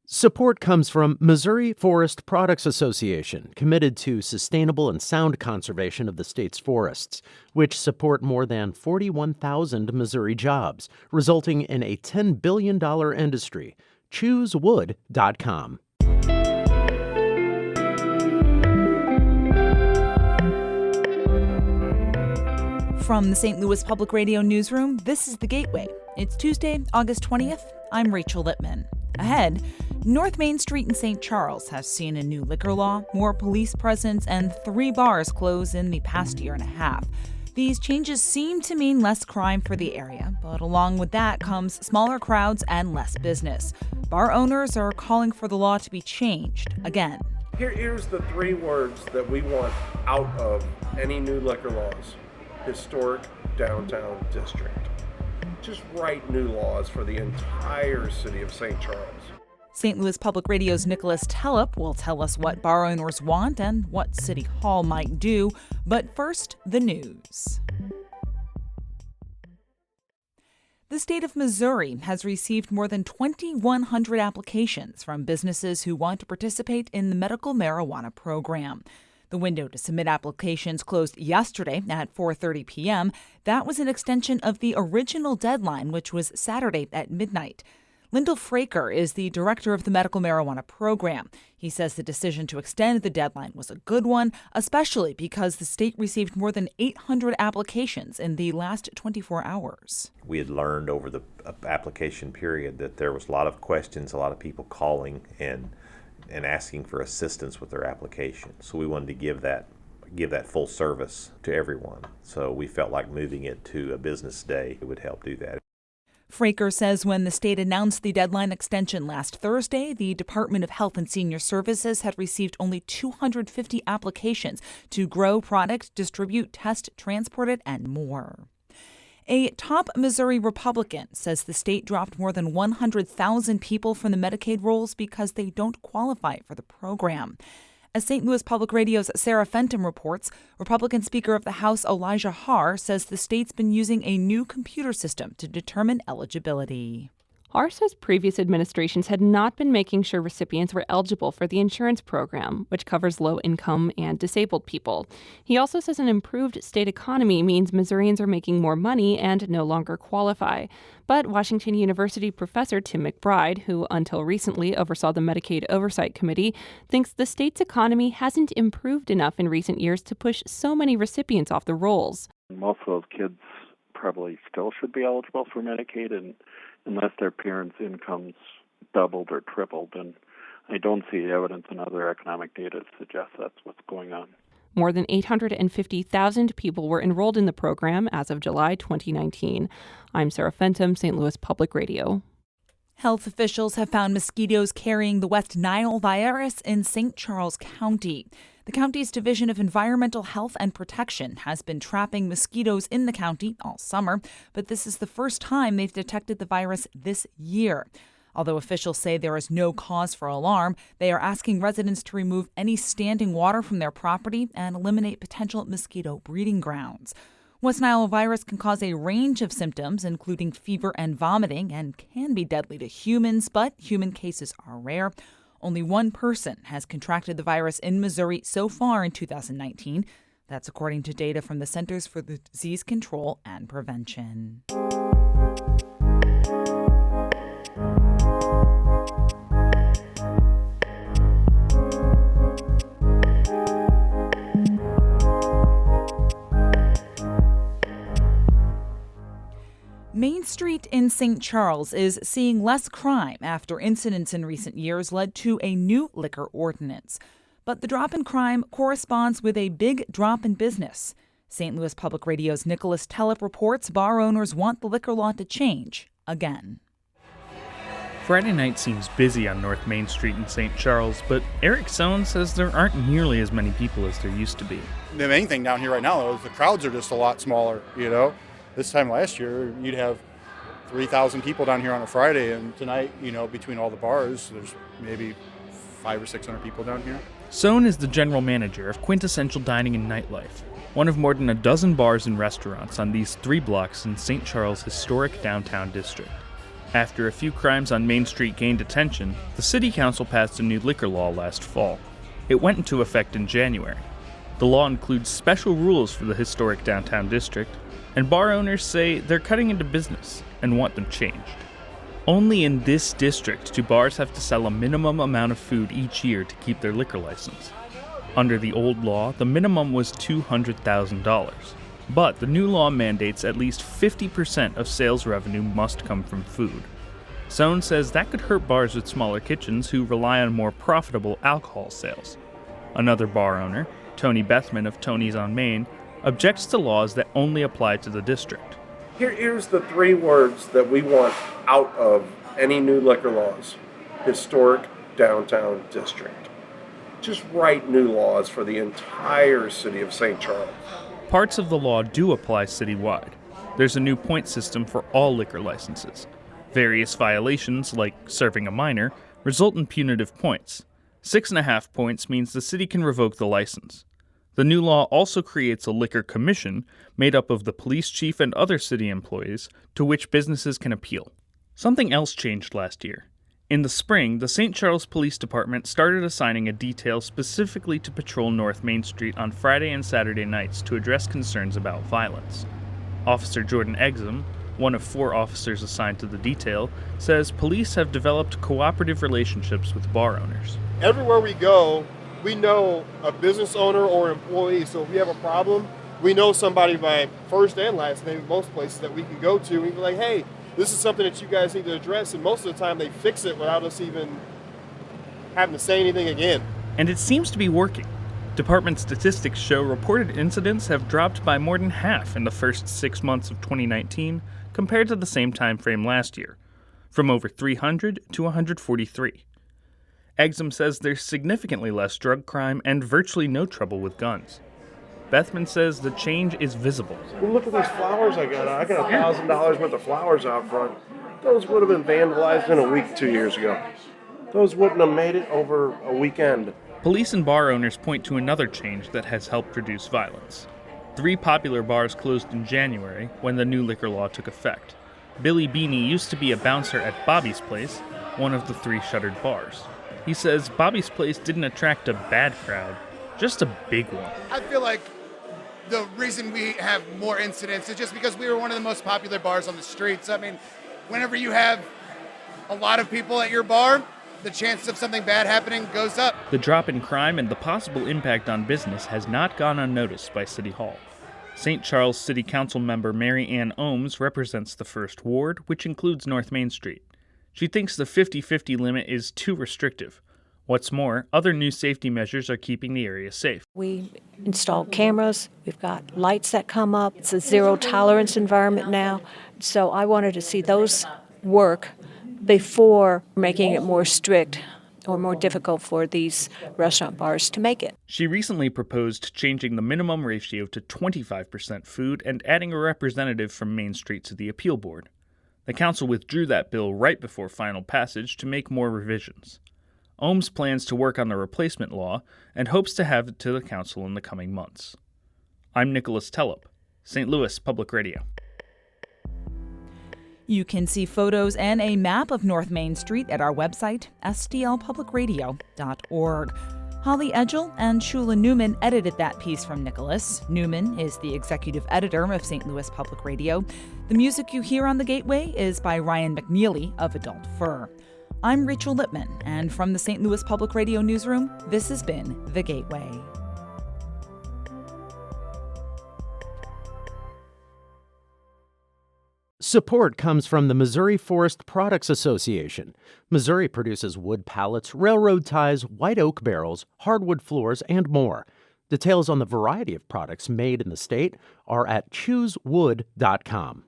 Support comes from Missouri Forest Products Association, committed to sustainable and sound conservation of the state's forests, which support more than 41,000 Missouri jobs, resulting in a $10 billion industry. ChooseWood.com. From the St. Louis Public Radio newsroom, this is The Gateway. It's Tuesday, August 20th. I'm Rachel Littman. Ahead, North Main Street in St. Charles has seen a new liquor law, more police presence, and 3 bars close in the past year and a half. These changes seem to mean less crime for the area, but along with that comes smaller crowds and less business. Bar owners are calling for the law to be changed again. Here's the 3 words that we want out of any new liquor laws. Historic downtown district. Just write new laws for the entire city of St. Charles. St. Louis Public Radio's Nicholas Tellup will tell us what bar owners want and what City Hall might do. But first, the news. The state of Missouri has received more than 2,100 applications from businesses who want to participate in the medical marijuana program. The window to submit applications closed yesterday at 4:30 p.m. That was an extension of the original deadline, which was Saturday at midnight. Lyndall Fraker is the director of the medical marijuana program. He says the decision to extend the deadline was a good one, especially because the state received more than 800 applications in the last 24 hours. We had learned over the application period that there was a lot of questions, a lot of people calling and asking for assistance with their application. So we wanted to give that full service to everyone. So we felt like moving it to a business day would help do that. Fraker says when the state announced the deadline extension last Thursday, the Department of Health and Senior Services had received only 250 applications to grow product, distribute, test, transport it, and more. A top Missouri Republican says the state dropped more than 100,000 people from the Medicaid rolls because they don't qualify for the program. As St. Louis Public Radio's Sarah Fenton reports, Republican Speaker of the House Elijah Haar says the state's been using a new computer system to determine eligibility. Haar says previous administrations had not been making sure recipients were eligible for the insurance program, which covers low-income and disabled people. He also says an improved state economy means Missourians are making more money and no longer qualify. But Washington University professor Tim McBride, who until recently oversaw the Medicaid Oversight Committee, thinks the state's economy hasn't improved enough in recent years to push so many recipients off the rolls. Most of those kids probably still should be eligible for Medicaid, and unless their parents' incomes doubled or tripled, and I don't see evidence in other economic data to suggest that's what's going on. More than 850,000 people were enrolled in the program as of July 2019. I'm Sarah Fenton, St. Louis Public Radio. Health officials have found mosquitoes carrying the West Nile virus in St. Charles County. The county's Division of Environmental Health and Protection has been trapping mosquitoes in the county all summer, but this is the first time they've detected the virus this year. Although officials say there is no cause for alarm, they are asking residents to remove any standing water from their property and eliminate potential mosquito breeding grounds. West Nile virus can cause a range of symptoms, including fever and vomiting, and can be deadly to humans, but human cases are rare. Only one person has contracted the virus in Missouri so far in 2019. That's according to data from the Centers for Disease Control and Prevention. Main Street in St. Charles is seeing less crime after incidents in recent years led to a new liquor ordinance. But the drop in crime corresponds with a big drop in business. St. Louis Public Radio's Nicholas Tellup reports bar owners want the liquor law to change again. Friday night seems busy on North Main Street in St. Charles, but Eric Sohn says there aren't nearly as many people as there used to be. The main thing down here right now is the crowds are just a lot smaller, you know. This time last year, you'd have 3,000 people down here on a Friday, and tonight, you know, between all the bars, there's maybe 500 or 600 people down here. Sohn is the general manager of Quintessential Dining and Nightlife, one of more than a dozen bars and restaurants on these 3 blocks in St. Charles' historic downtown district. After a few crimes on Main Street gained attention, the City Council passed a new liquor law last fall. It went into effect in January. The law includes special rules for the historic downtown district, and bar owners say they're cutting into business and want them changed. Only in this district do bars have to sell a minimum amount of food each year to keep their liquor license. Under the old law, the minimum was $200,000. But the new law mandates at least 50% of sales revenue must come from food. Sohn says that could hurt bars with smaller kitchens who rely on more profitable alcohol sales. Another bar owner, Tony Bethman of Tony's on Main, objects to laws that only apply to the district. Here's the three words that we want out of any new liquor laws: historic downtown district. Just write new laws for the entire city of St. Charles. Parts of the law do apply citywide. There's a new point system for all liquor licenses. Various violations, like serving a minor, result in punitive points. 6.5 points means the city can revoke the license. The new law also creates a liquor commission made up of the police chief and other city employees to which businesses can appeal. Something else changed last year. In the spring, the St. Charles Police Department started assigning a detail specifically to patrol North Main Street on Friday and Saturday nights to address concerns about violence. Officer Jordan Exum, one of 4 officers assigned to the detail, says police have developed cooperative relationships with bar owners. Everywhere we go, we know a business owner or employee, so if we have a problem, we know somebody by first and last name in most places that we can go to and be like, hey, this is something that you guys need to address, and most of the time they fix it without us even having to say anything again. And it seems to be working. Department statistics show reported incidents have dropped by more than half in the first 6 months of 2019 compared to the same time frame last year, from over 300 to 143. Exum says there's significantly less drug crime and virtually no trouble with guns. Bethman says the change is visible. Well, look at these flowers I got. I got $1,000 worth of flowers out front. Those would have been vandalized in a week 2 years ago. Those wouldn't have made it over a weekend. Police and bar owners point to another change that has helped reduce violence. 3 popular bars closed in January when the new liquor law took effect. Billy Beanie used to be a bouncer at Bobby's Place, one of the 3 shuttered bars. He says Bobby's Place didn't attract a bad crowd, just a big one. I feel like the reason we have more incidents is just because we were one of the most popular bars on the streets. I mean, whenever you have a lot of people at your bar, the chance of something bad happening goes up. The drop in crime and the possible impact on business has not gone unnoticed by City Hall. St. Charles City Council member Mary Ann Ohms represents the 1st Ward, which includes North Main Street. She thinks the 50-50 limit is too restrictive. What's more, other new safety measures are keeping the area safe. We installed cameras, we've got lights that come up. It's a zero-tolerance environment now, so I wanted to see those work before making it more strict or more difficult for these restaurant bars to make it. She recently proposed changing the minimum ratio to 25% food and adding a representative from Main Street to the appeal board. The council withdrew that bill right before final passage to make more revisions. Ohms plans to work on the replacement law and hopes to have it to the council in the coming months. I'm Nicholas Tellup, St. Louis Public Radio. You can see photos and a map of North Main Street at our website, stlpublicradio.org. Holly Edgell and Shula Newman edited that piece from Nicholas. Newman is the executive editor of St. Louis Public Radio. The music you hear on The Gateway is by Ryan McNeely of Adult Fur. I'm Rachel Lippman, and from the St. Louis Public Radio newsroom, this has been The Gateway. Support comes from the Missouri Forest Products Association. Missouri produces wood pallets, railroad ties, white oak barrels, hardwood floors, and more. Details on the variety of products made in the state are at choosewood.com.